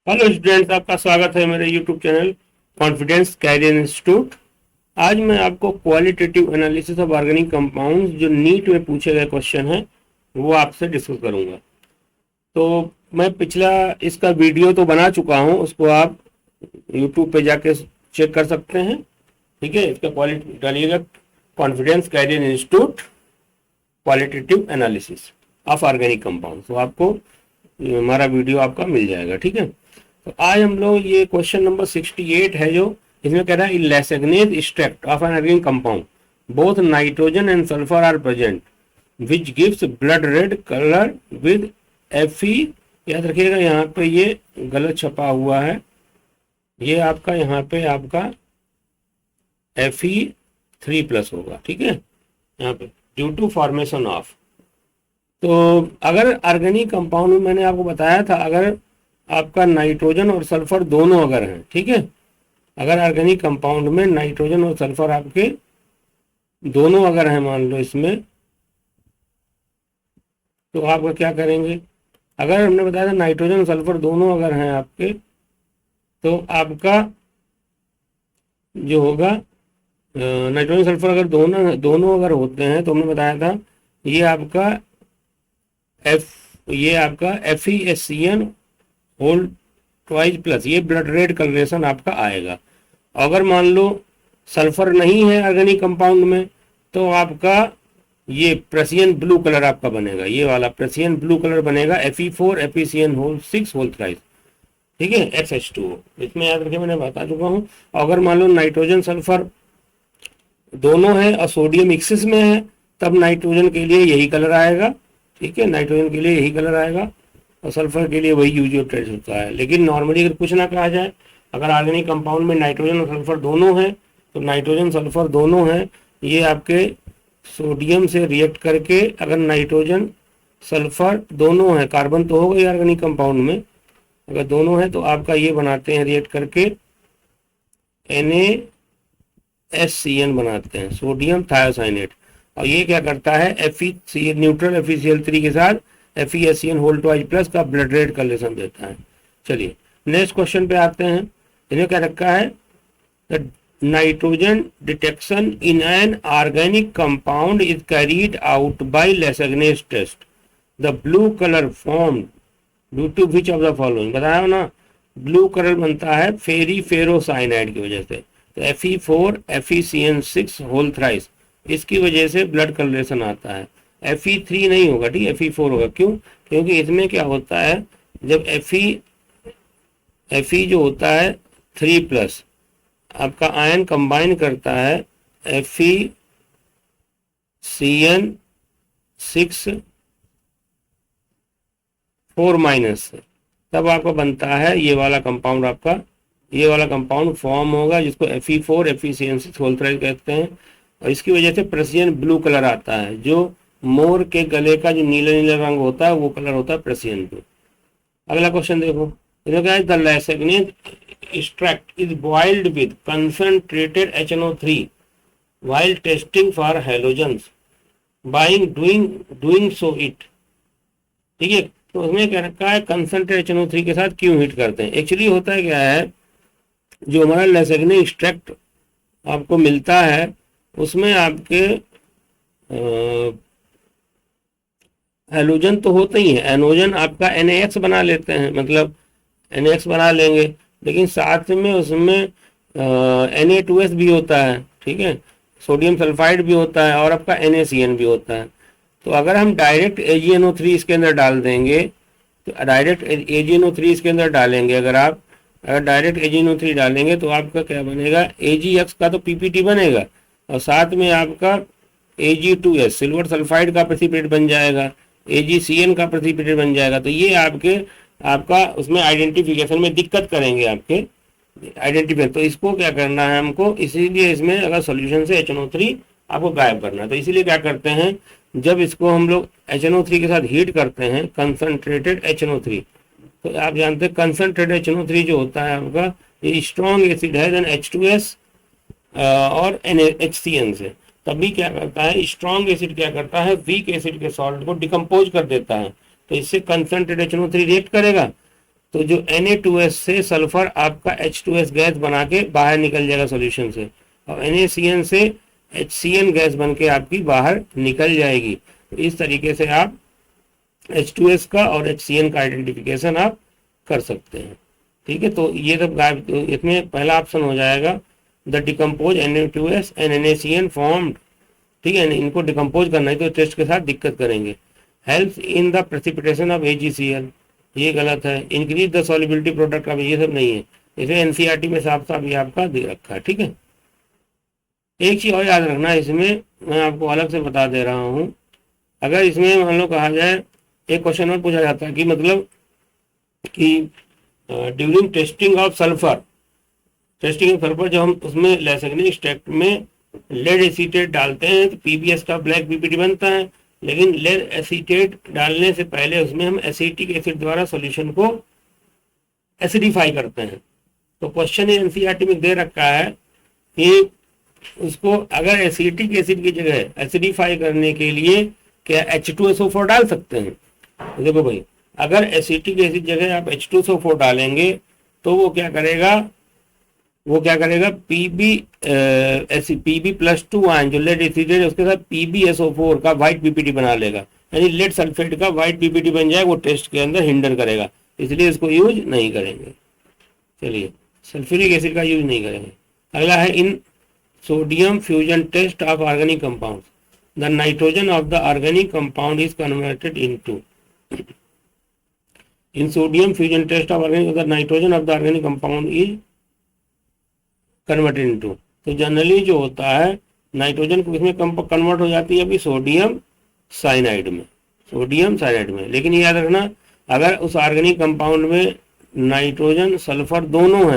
Hello students, आपका स्वागत है मेरे YouTube channel confidence career institute. आज मैं आपको qualitative analysis of organic compounds जो नीट में पूछे गए क्वेश्चन हैं वो आपसे डिस्कस करूंगा। तो मैं पिछला इसका वीडियो तो बना चुका हूं, उसको आप यूट्यूब पे जाके चेक कर सकते हैं। ठीक है, इसका क्वालिटी डालिएगा confidence career institute qualitative analysis of organic compound, तो आपको हमारा वीडियो आपका मिल जाएगा। ठीक है, तो आज हम लोग ये क्वेश्चन नंबर 68 है, जो इसमें कह रहा है Lassaigne's extract of an organic compound both nitrogen and sulphur are present which gives blood red colour with Fe। याद रखिएगा यहाँ पे ये गलत छपा हुआ है, ये आपका यहाँ पे आपका Fe3+ होगा। ठीक है, यहाँ पे ड्यू टू फॉर्मेशन ऑफ। तो अगर ऑर्गेनिक कंपाउंड में मैंने आपको बताया था, अगर आपका नाइट्रोजन और सल्फर दोनों अगर हैं, ठीक है, अगर ऑर्गेनिक कंपाउंड में नाइट्रोजन और सल्फर आपके दोनों अगर हैं, मान लो इसमें, तो आप क्या करेंगे। अगर हमने बताया था नाइट्रोजन और सल्फर दोनों अगर हैं आपके, तो आपका जो होगा नाइट्रोजन सल्फर अगर दोनों दोनों अगर होते हैं, तो हमने बताया था ये आपका FeSCN होल ट्वाइस प्लस, ये ब्लड रेड कलरेशन आपका आएगा। अगर मान लो सल्फर नहीं है ऑर्गेनिक कंपाउंड में, तो आपका ये प्रेसियन ब्लू कलर आपका बनेगा, ये वाला प्रेसियन ब्लू कलर बनेगा, Fe4 FeCN whole 6 whole thrice. ठीक है, XH2O इसमें याद रखिए, मैंने बता चुका हूँ। अगर मान लो नाइट्रोजन सल्फर दोनों है और सोडियम एक्सिस में है, तब नाइट्रोजन के लिए यही कलर आएगा। ठीक है, नाइट्रोजन के लिए यही कलर आएगा और सल्फर के लिए वही यूज ट्रेस होता है। लेकिन नॉर्मली अगर कुछ ना कहा जाए, अगर ऑर्गेनिक कंपाउंड में नाइट्रोजन और सल्फर दोनों हैं, तो नाइट्रोजन सल्फर दोनों हैं, ये आपके सोडियम से रिएक्ट करके, अगर नाइट्रोजन सल्फर दोनों है, कार्बन तो होगा ऑर्गेनिक कंपाउंड में, अगर दोनों है तो आपका ये बनाते हैं रिएक्ट करके NaSCN बनाते हैं, सोडियम थायोसाइनेट। और ये क्या करता है, न्यूट्रल FeCl3 के साथ FeSCN होल ट्वाइस प्लस का ब्लड रेड कलरेशन देता है। चलिए नेक्स्ट क्वेश्चन पे आते हैं। इन्हें क्या रखा है, the nitrogen detection in an organic compound is carried out by Lassaigne's test, the blue colour formed due to which of the following. बताया ना, ब्लू कलर बनता है फेरोसाइनाइड की वजह से, तो Fe4 FeCN6 होल थ्राइस, इसकी वजह से ब्लड कलरेशन आता है। Fe3 नहीं होगा, ठीक है, Fe4 होगा। क्यों? क्योंकि इसमें क्या होता है, जब Fe जो होता है 3+ आपका आयन कंबाइन करता है FeCN6 4- तब आपका बनता है ये वाला कंपाउंड, आपका ये वाला कंपाउंड फॉर्म होगा, जिसको Fe4 FeCN6 होल थ्राइस कहते हैं। और इसकी वजह से प्रेसियन ब्लू कलर आता है, जो मोर के गले का जो नीला नीला रंग होता है वो कलर होता है प्रेसियन ब्लू। अगला क्वेश्चन देखो, the Lassaigne's extract is boiled with concentrated HNO3 while testing for halogens बाइंग डूइंग सो इट। ठीक है, तो उसमें क्या रखा है, कंसंट्रेटेड HNO3 के साथ क्यों हीट करते हैं। एक्चुअली होता है क्या है, जो हमारा लेसेग्नेज एक्सट्रैक्ट आपको मिलता है, उसमें आपके हैलोजन तो होते ही है, एनोजन आपका NaX बना लेते हैं, मतलब NaX बना लेंगे, लेकिन साथ में उसमें Na2S भी होता है। ठीक है, सोडियम सल्फाइड भी होता है और आपका NaCN भी होता है। तो अगर हम डायरेक्ट AgNO3 इसके अंदर डाल देंगे, तो डायरेक्ट AgNO3 इसके अंदर डालेंगे, अगर डायरेक्ट AgNO3 डालेंगे तो आपका क्या बनेगा, AgX का तो PPT बनेगा और साथ में आपका Ag2S सिल्वर सल्फाइड का प्रेसिपिटेट बन जाएगा, AgCN का प्रेसिपिटेट बन जाएगा। तो ये आपका उसमें आइडेंटिफिकेशन में दिक्कत करेंगे, आपके आइडेंटिफाई। तो इसको क्या करना है हमको, इसीलिए इसमें अगर सॉल्यूशन से HNO3 आपको गायब करना है, तो इसीलिए क्या करते हैं, जब इसको हम लोग HNO3 के साथ हीट करते हैं, कंसंट्रेटेड HNO3, तो आप जानते हैं कंसंट्रेटेड HNO3 जो होता है आपका, ये स्ट्रॉन्ग एसिड है देन H2S और HCN से, तभी क्या करता है, स्ट्रॉन्ग एसिड क्या करता है, वीक एसिड के सॉल्ट को डिकम्पोज कर देता है, तो इससे कंसंट्रेटेड HNO3 रिएक्ट करेगा, तो जो Na2S से सल्फर आपका H2S गैस बना के बाहर निकल जाएगा सॉल्यूशन से, और NaCN से HCN गैस बन के आपकी बाहर निकल जाएगी। तो इस तरीके से आप H2S का और HCN का आइडेंटिफिकेशन आप कर सकते हैं। ठीक है, तो ये सब गायब, तो इसमें पहला ऑप्शन हो जाएगा the decompose Na2S and NaCN formed. ठीक है, इनको डिकम्पोज करना है तो टेस्ट के साथ दिक्कत करेंगे। Helps in the precipitation of AgCl, ये गलत है। इंक्रीज द सॉल्युबिलिटी प्रोडक्ट का, ये सब नहीं है, इसे एनसीईआरटी में साफ साफ ये आपका दे रखा है। ठीक है, एक चीज और याद रखना, इसमें मैं आपको अलग से बता दे रहा हूँ। अगर इसमें मान लो कहा जाए, एक क्वेश्चन और पूछा जाता है कि मतलब कि during testing of sulphur, testing of sulphur जब हम उसमें लेसैग्नी एक्सट्रैक्ट में लेड एसीटेट डालते हैं तो पीबीएस का ब्लैक पीपीटी बनता है, लेकिन लेड एसीटेट डालने से पहले उसमें हम एसिटिक एसिड द्वारा सॉल्यूशन को एसिडिफाई करते हैं। तो क्वेश्चन एनसीईआरटी में दे रखा है कि उसको अगर एसिटिक एसिड की जगह एसिडिफाई करने के लिए क्या H2SO4 डाल सकते हैं। तो देखो भाई, अगर एसिटिक एसिड जगह आप H2SO4 डालेंगे तो वो क्या करेगा, Pb+2 आयन जो लेड एसिडेट है उसके साथ PbSO4 का व्हाइट पीपीटी बना लेगा, यानी लेड सल्फेट का व्हाइट पीपीटी बन जाएगा, वो टेस्ट के अंदर हिंडर करेगा, इसलिए इसको यूज नहीं करेंगे। चलिए, सल्फ्यूरिक एसिड का यूज नहीं करेंगे। अगला है in sodium fusion test of organic compound, the nitrogen of the organic compound is converted into, in sodium fusion test of organic, the nitrogen of the organic compound is converted into. तो generally जो होता है nitrogen को इसमें convert हो जाती है अभी सोडियम साइनाइड में, लेकिन ये याद रखना, अगर उस ऑर्गेनिक कंपाउंड में नाइट्रोजन सल्फर दोनों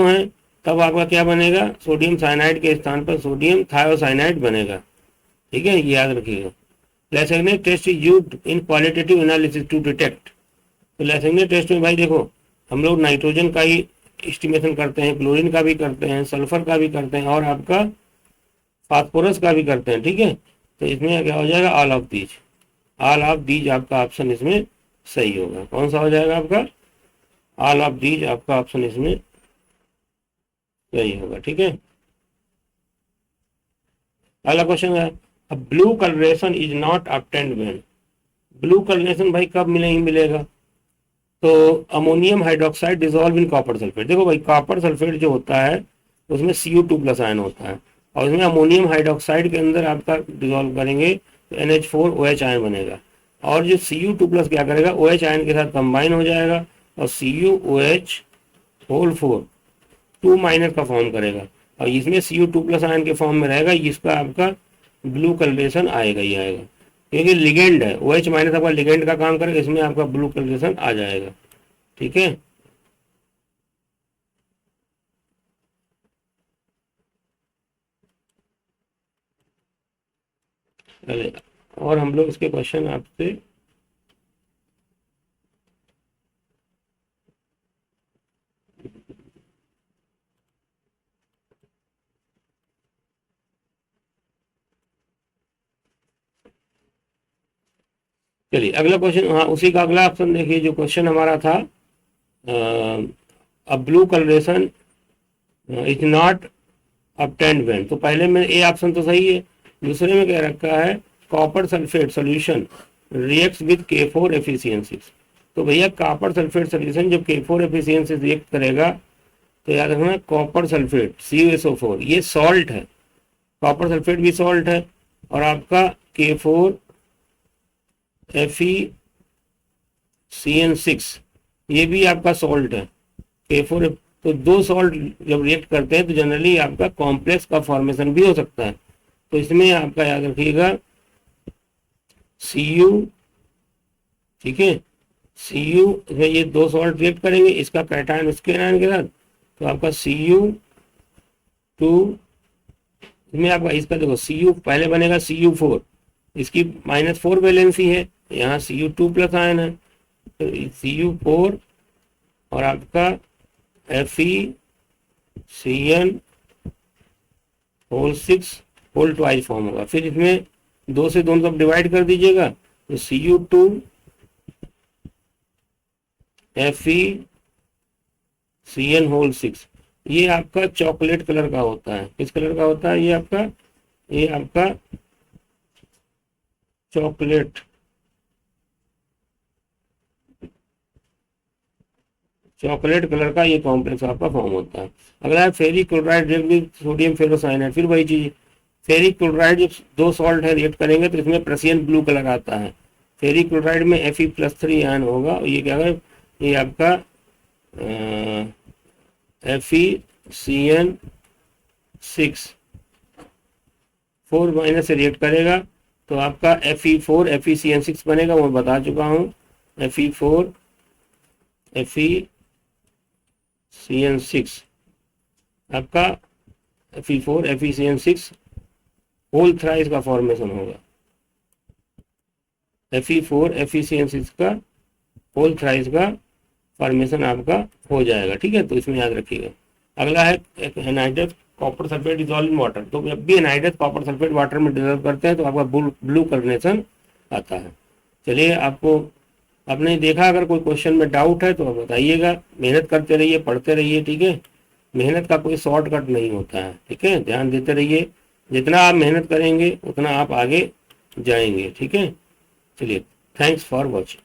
हैं तब आपका क्या बनेगा, सोडियम साइनाइड के स्थान पर सोडियम थायोसाइनाइड बनेगा। ठीक है, ये याद रखिएगा। Lassaigne test is used in qualitative analysis to detect. तो लेसैग्ने टेस्ट में भाई देखो, हम लोग नाइट्रोजन का ही एस्टिमेशन करते हैं, क्लोरीन का भी करते हैं, सल्फर का भी करते हैं, और आपका फास्फोरस का भी करते हैं। ठीक है, तो इसमें क्या हो जाएगा, ऑल ऑफ दीज आपका ऑप्शन इसमें सही होगा। कौन सा हो जाएगा आपका, ऑल ऑफ दीज आपका ऑप्शन इसमें सही होगा। ठीक है, अगला क्वेश्चन है, blue colouration is not obtained when. Blue colouration भाई कब मिलेगा, तो ammonium hydroxide dissolve in copper sulphate. देखो भाई, कॉपर सल्फेट जो होता है उसमें Cu2+ आयन होता है, और उसमें अमोनियम हाइड्रोक्साइड के अंदर आपका डिजोल्व करेंगे तो NH4OH आयन बनेगा, और जो Cu2+ क्या करेगा, OH आयन के साथ कंबाइन हो जाएगा और CuOH4 2- का फॉर्म करेगा, और इसमें Cu2+ आयन के फॉर्म में रहेगा, इसका आपका ब्लू कलरेशन आएगा ही आएगा, क्योंकि लिगेंड है, OH- आपका लिगेंड का काम करेगा, इसमें आपका ब्लू कलरेशन आ जाएगा। ठीक है, चलिए और हम लोग इसके क्वेश्चन आपसे चलिए अगला क्वेश्चन, हाँ उसी का अगला ऑप्शन देखिए, जो क्वेश्चन हमारा था, अब blue colouration is not obtained when. तो पहले में ए ऑप्शन तो सही है, दूसरे में क्या रखा है, copper sulphate solution reacts with K4 efficiencies. तो भैया कॉपर सल्फेट सॉल्यूशन जब K4 एफिशिएंसी रिएक्ट करेगा तो याद रखना, कॉपर सल्फेट CuSO4 ये सॉल्ट है, कॉपर सल्फेट भी सॉल्ट है, और आपका K4 FeCN6 ये भी आपका सॉल्ट है, K4। तो दो सॉल्ट जब रिएक्ट करते हैं तो जनरली आपका कॉम्प्लेक्स का फॉर्मेशन भी हो सकता है। तो इसमें आपका याद रखिएगा Cu, ठीक है, Cu में ये दो सॉल्ट रिएक्ट करेंगे, इसका कैटायन उसके आयन के साथ, तो आपका Cu2, इसमें आपका इसका देखो Cu पहले बनेगा Cu4, इसकी -4 वैलेंसी है, यहाँ Cu2+ आयन है, तो Cu4 और आपका FeCN6 होल ट्वाइस फॉर्म होगा। फिर इसमें 2 से दोनों तरफ डिवाइड कर दीजिएगा, तो Cu2 FeCN6। ये आपका चॉकलेट कलर का होता है। किस कलर का होता है? ये आपका चॉकलेट कलर का ये कॉम्प्लेक्स आपका फॉर्म होता है। अगला है ferric chloride react with sodium ferrocyanide. फिर वही चीज, फेरिक क्लोराइड जब दो सॉल्ट है रिएक्ट करेंगे तो इसमें प्रसियन ब्लू कलर आता है। फेरिक क्लोराइड में Fe+3 आयन होगा। ये क्या है? ये आपका FeCN6 4 माइनस से रिएक्ट करेगा तो आपका Fe4 FeCN6 बनेगा, वो बता चुका हूँ। Fe4 FeCN6 आपका Fe4 FeCN6 होल थ्राइस का फॉर्मेशन होगा। Fe4 FeCN6 का होल थ्राइस का फॉर्मेशन आपका हो जाएगा। ठीक है, तो इसमें याद रखिएगा। अगला है anhydrous copper sulphate dissolve in water. तो जब भी एनाइड्रस कॉपर सल्फेट वाटर में डिजॉल्व करते हैं तो आपका ब्लू कार्बोनेशन आता है। चलिए, आपने देखा, अगर कोई क्वेश्चन में डाउट है तो आप बताइएगा। मेहनत करते रहिए, पढ़ते रहिए। ठीक है, मेहनत का कोई शॉर्टकट नहीं होता है। ठीक है, ध्यान देते रहिए। जितना आप मेहनत करेंगे उतना आप आगे जाएंगे। ठीक है, चलिए, थैंक्स फॉर वॉचिंग।